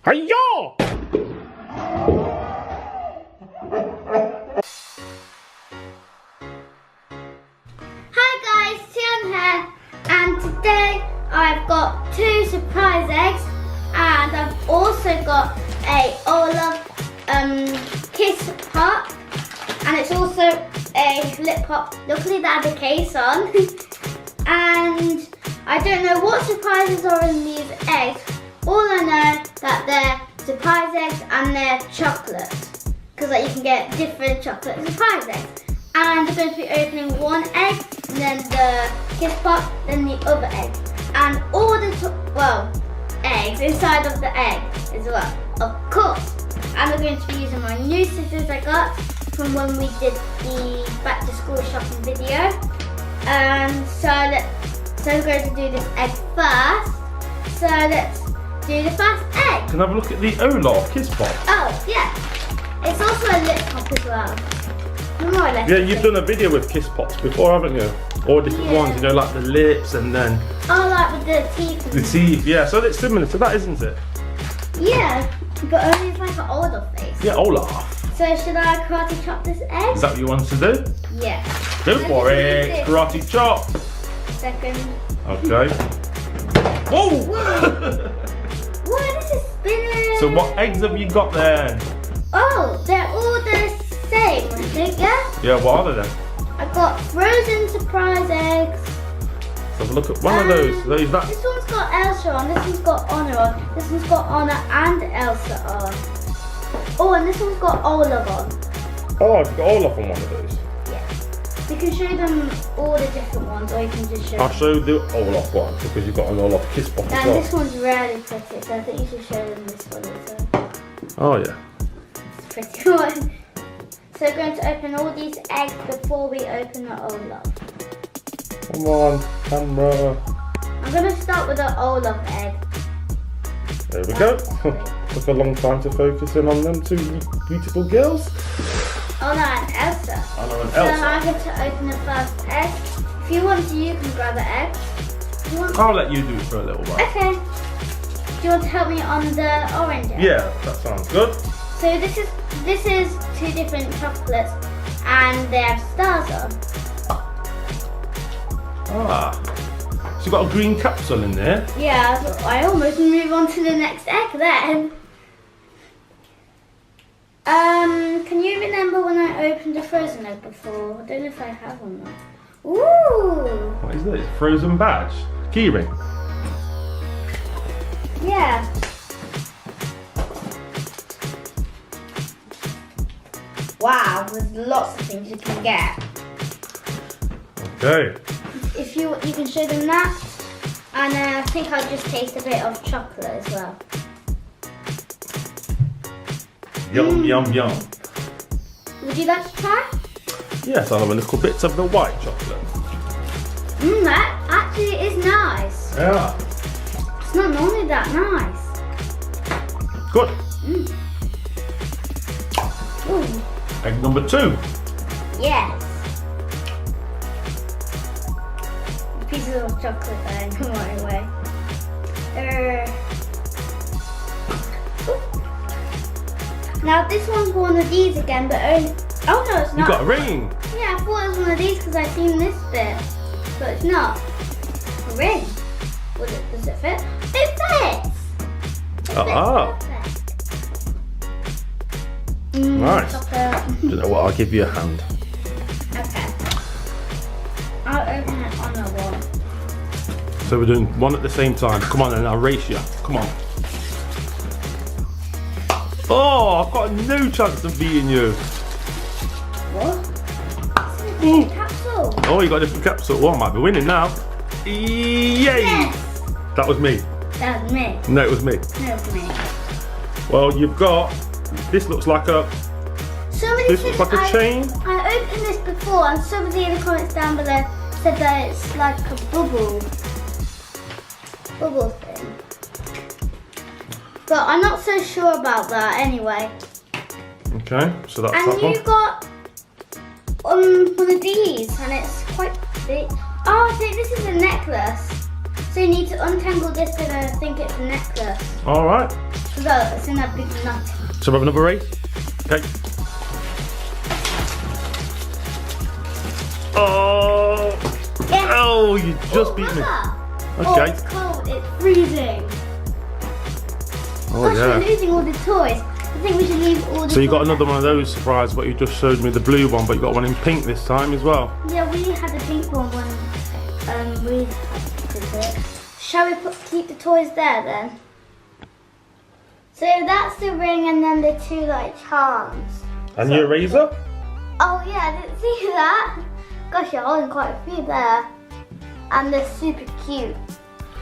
Hiya! Hi guys, Tian here, and today I've got 2 surprise eggs, and I've also got a Olaf kiss pop, and it's also a lip pop. Luckily that had a case on. And I don't know what surprises are in these eggs. All I know that they're surprise eggs and they're chocolate, because like, you can get different chocolate surprise eggs. And I'm going to be opening one egg, and then the kiss pop, then the other egg, and all the eggs inside of the egg as well, of course. And we're going to be using my new scissors I got from when we did the back to school shopping video. So we're going to do this egg first. So let's do the first egg. Can I have a look at the Olaf kiss pop? Oh yeah, it's also a lip pop as well. More or less. Yeah, you've done a video with kiss pops before, haven't you? All different ones, you know, like the lips and then oh, like with the teeth. the teeth. Yeah, so it's similar to that, isn't it? Yeah, but only it's like an older face. Yeah, Olaf. So should I karate chop this egg? Is that what you want to do? Yeah. Go for it. Karate chop. Second. Okay. Whoa! Whoa, this is spinning. So what eggs have you got there? Oh, they're all the same, I think, yeah? Yeah, what are they then? I've got frozen surprise eggs. Let's have a look at one of those. Those that. This one's got Elsa on, this one's got Anna on, this one's got Anna and Elsa on. Oh, and this one's got Olaf on. Oh, you've got Olaf on one of those. Yeah. You can show them all the different ones, or you can just show I'll them. show the Olaf one because you've got an Olaf kiss pop as And well. this one's really pretty, so I think you should show them this one as well. Oh yeah. It's a pretty one. So we're going to open all these eggs before we open the Olaf. Come on, camera. I'm going to start with the Olaf egg. There we go. Took a long time to focus in on them two beautiful girls. Anna and Elsa. Anna and So Elsa. I get to open the first egg. If you want to, you can grab the egg. Do you want I'll let you do it for a little while. Okay. Do you want to help me on the orange egg? Yeah, that sounds good. So this is 2 different chocolates, and they have stars on. Ah. So you've got a green capsule in there. Yeah, but I almost move on to the next egg then. Can you remember when I opened a frozen egg before? I don't know if I have one though. Ooh! What is this? Frozen badge? Keyring? Yeah. Wow, there's lots of things you can get. Okay. If you can show them that, and I think I'll just taste a bit of chocolate as well. Yum, yum, yum. Would you like to try? Yes, I'll have a little bit of the white chocolate. That actually is nice. Yeah. It's not normally that nice. Good. Ooh. Egg number 2. Yes. Pieces of chocolate there, come on away. Now this one's one of these again, but only. Oh no, it's not. You got a ring. Yeah, I thought it was one of these because I've seen this bit, but it's not. A ring. Does it fit? It fits. It Ah. fits perfect. Nice. Chocolate. You know what? I'll give you a hand. Okay. I'll open it on a one. So we're doing one at the same time. Come on, and I'll race you. Come on. Oh, I've got no chance of beating you. What? It's a different capsule. Oh, you got a different capsule. Oh, I might be winning now. Yay! Yes. That was me. That was me. No, it was me. No, it was me. Well, you've got. This looks like a. Somebody This said looks like a chain. I opened this before, and somebody in the comments down below said that it's like a bubble thing. But I'm not so sure about that anyway. Okay, so that's And that one. you got one of these, and it's quite big. Oh, I think this is a necklace. So you need to untangle this, and I think it's a necklace. All right. Well, it's in a big nut. So we have another race? Okay. Oh! Yes. Oh, you just beat me. Oh, Okay. it's cold. It's freezing. Oh, Gosh, yeah. we're losing all the toys. I think we should leave all the So you got toys another out. one of those surprise, what you just showed me, the blue one, but you got one in pink this time as well. Yeah, we had the pink one when we did it. Shall we keep the toys there then? So that's the ring and then the two like charms. And your eraser? Oh yeah, I didn't see that. Gosh, you're holding quite a few there. And they're super cute.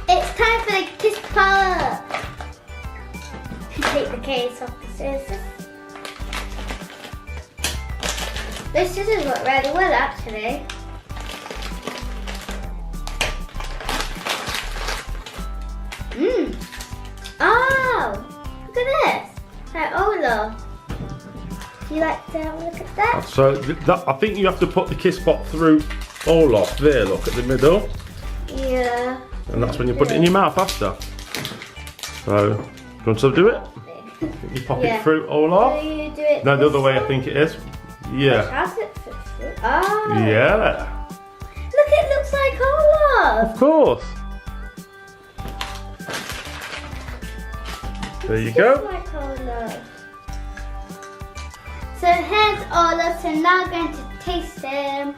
It's time for the kiss part. Take the case off the scissors. Those scissors work really well actually. Oh, look at this. Like Olaf. Do you like to have a look at that? So I think you have to put the kiss spot through Olaf there, look at the middle. Yeah. And that's when you put it in your mouth after. So, do you want to do it? You pop Yeah. it through Olaf. Do you do it? No, the this other way I way? think it is. Yeah. How's it fit through? Oh. Yeah. Look, it looks like Olaf. Of course. There you Just go. like Olaf. So here's Olaf, so now I'm going to taste him.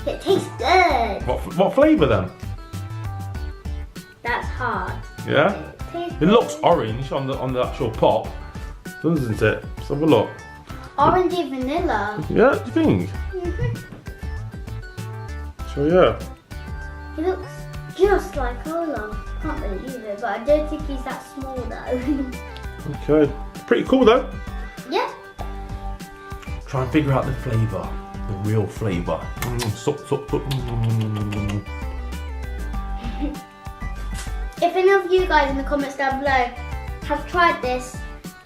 It tastes good. What flavour then? That's hard. Yeah. Tastes It looks good. orange on the actual pop, doesn't it? Let's have a look. Orangey vanilla. Yeah, do you think? Mhm. So yeah. He looks just like Olaf. Can't believe it, but I don't think he's that small though. Okay. Pretty cool though. Yeah. Try and figure out the flavour. The real flavour. Sup, sup, sup. If any of you guys in the comments down below have tried this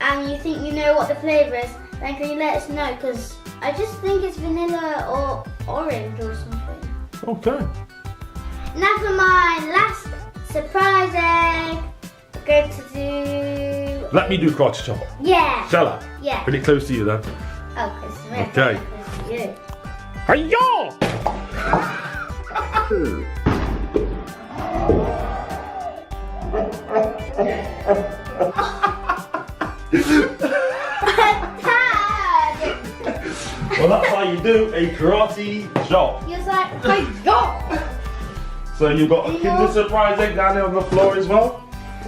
and you think you know what the flavour is, then can you let us know? Because I just think it's vanilla or orange or something. Okay. Now for my last surprise egg, we're going to do... Let me do karate chop. Yeah. Shall I? Yeah. Pretty close to you then. Oh, because it's really Okay. close to you. Hiya! Well, that's how you do a karate chop. He was like, hi-ya! So you've got a Kinder Surprise egg down there on the floor as well.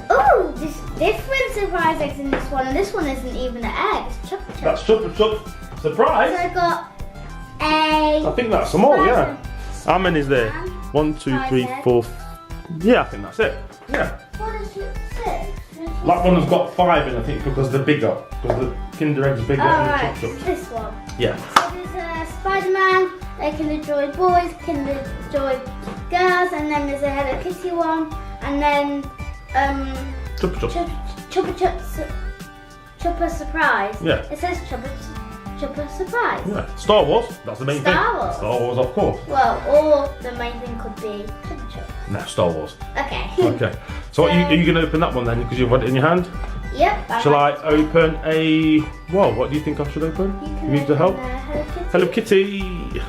Oh, there's different surprise eggs in this one, and this one isn't even an egg, it's chup chup. That's Chupa Chup So Surprise. I got a... I think that's them all, yeah. How many is there? And 1, 2, 3, five 4. Yeah, I think that's it. Yeah. What is it? 6? That one has got 5 in, I think, because they're bigger. Because the Kinder Egg's bigger than the Alright, Chup Chups. this one. Yeah. So there's a Spiderman, a Kinder Joy Boys, Kinder Joy Girls, and then there's a Hello Kitty one, and then Chupa Chups. Chuppa Surprise. Yeah. It says Chuppa Surprise. Yeah. Star Wars, that's the main thing. Star Wars. Star Wars, of course. Well, or the main thing could be Chuppa Chup. No, Star Wars. Okay. Okay. So what, are you going to open that one then? Because you've got it in your hand? Yep. Shall I open a... Well, what do you think I should open? You You need to help? Hello Kitty. Hello Kitty.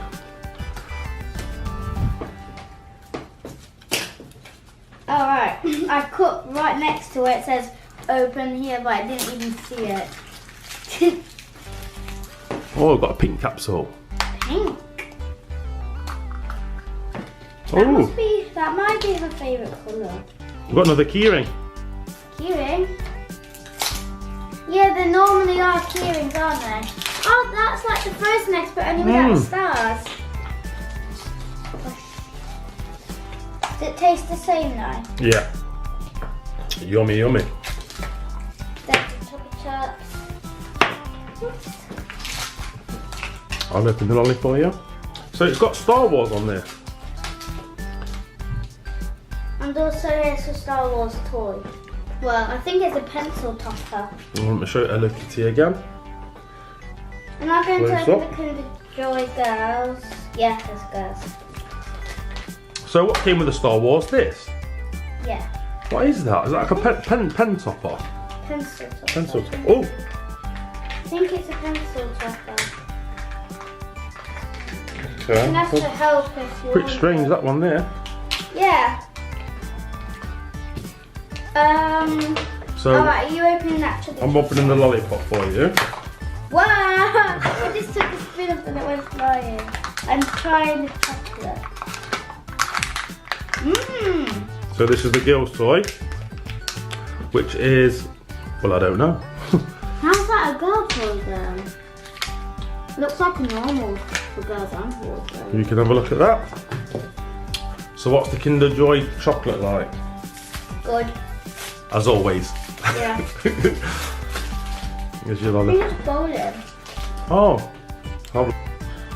Alright, I cut right next to where it says open here, but I didn't even see it. Oh, I've got a pink capsule. Pink. Oh, That might be her favourite colour. we've got another keyring. Keyring? Yeah, they normally are keyrings, aren't they? Oh, that's like the frozen eggs, but only without the stars. Does it taste the same now? Yeah. Yummy, yummy. That's the Chuppa Chups. Oops. I'll open the lolly for you. So it's got Star Wars on there. And also here's a Star Wars toy. Well, I think it's a pencil topper. I want to show it Hello Kitty again. And I'm going Close to open up. the Kinder Joy Girls. Yeah, there's girls. So what came with the Star Wars? This. Yeah. What is that? Is that like a pen topper? Pencil topper. Pencil topper. Oh! I think it's a pencil topper. Okay. And that's to help if you Pretty want strange, it. that one there. Yeah. So, alright, are you opening that to the I'm opening the lollipop for you. Wow! I just took a spin up and it went flying. I'm trying the chocolate. Mmm! So this is the girl's toy, which is, well, I don't know. How's that a girl toy then? Looks like a normal for girls and boys though. You can have a look at that. So what's the Kinder Joy chocolate like? Good. As always. Yeah. Here's your I think lollipop. it's bowling. Oh.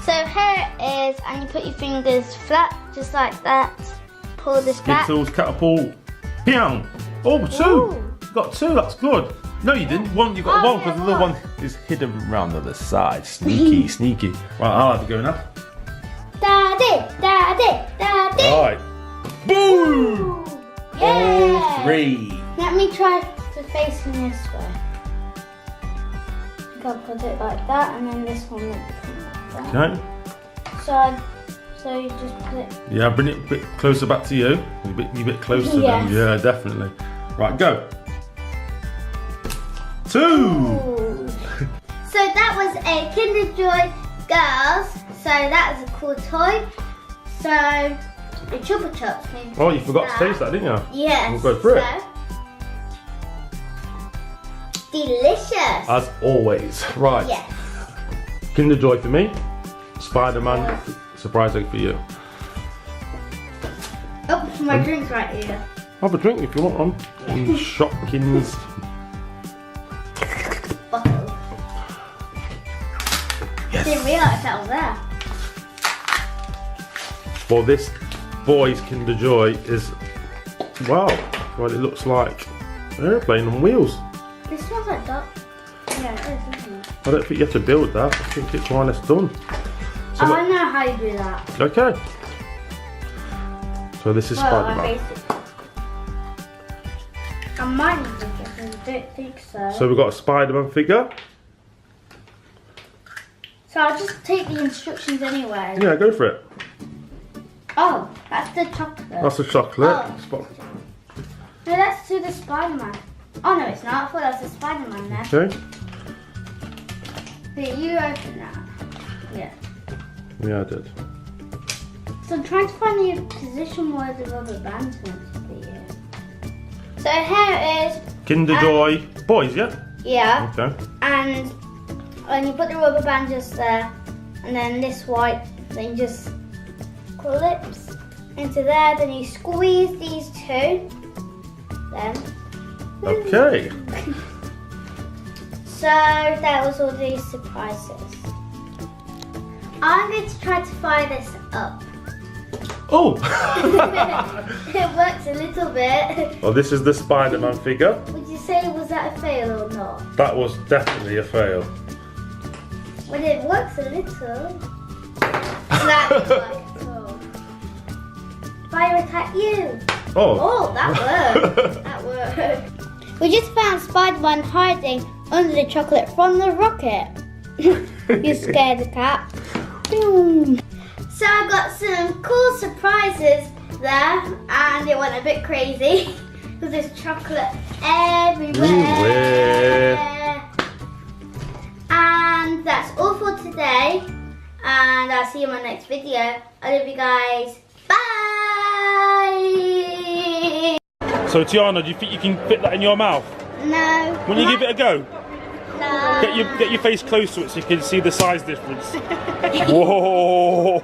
So here it is, and you put your fingers flat, just like that. Pull this back. Skittles, catapult. Piang! Oh, two! Ooh. You got two, that's good. No, you didn't. One, you got Oh, one because yeah, the other one. one is hidden around the other side. Sneaky, sneaky. Right, I'll have to go now. Daddy, daddy, daddy. Alright. Boom! Yeah. All three. Let me try to face in this way. I'll put it like that, and then this one will become like that. Okay. So you just put it. Yeah, bring it a bit closer back to you. A bit closer Yes. then. Yeah, definitely. Right, go. Two. Ooh. So that was a Kinder Joy Girls. So that was a cool toy. So the Chupa Chups. Oh, you forgot to taste that, didn't you? Yes. We'll go through it. Delicious. As always. Right. Yes. Kinder Joy for me. Spiderman. Surprise egg for you. Oh, my drink's right here. Have a drink if you want one. And Shopkins. Bottle. Yes. Didn't realise that was there. Well, this boy's Kinder Joy is, wow, well, it looks like an airplane on wheels. This smells like duck. Yeah, it is, isn't it? I don't think you have to build that. I think it's more or less done. So Oh, I know how you do that. okay. So this is Well, I Spiderman. basically. I might need to get them, I don't think so. So we've got a Spiderman figure. So I'll just take the instructions anyway. Yeah, go for it. Oh, that's the chocolate. That's the chocolate. Oh. No, that's to the Spiderman. Oh no, it's not. I thought that was the Spiderman there. Okay. But you open that. Yeah. Yeah, I did. So I'm trying to find the position where the rubber band's meant to be. So here it is. Kinder Joy boys, yeah? Yeah. Okay. And you put the rubber band just there, and then this white thing just clips into there. Then you squeeze these two. Then. Okay. So that was all these surprises. I'm going to try to fire this up. Oh! It works a little bit. Well, this is the Spider-Man figure. Would you say was that a fail or not? That was definitely a fail. Well, it works a little. That didn't work at all. Fire it at you. Oh. Oh, that worked. That worked. We just found Spider-Man hiding under the chocolate from the rocket. You scared the cat. Boom. So I got some cool surprises there, and it went a bit crazy because there's chocolate everywhere. And that's all for today, and I'll see you in my next video. I love you guys. Bye. So Tiana, do you think you can fit that in your mouth? No. When you give it a go? No. Get your face close to it so you can see the size difference. Whoa!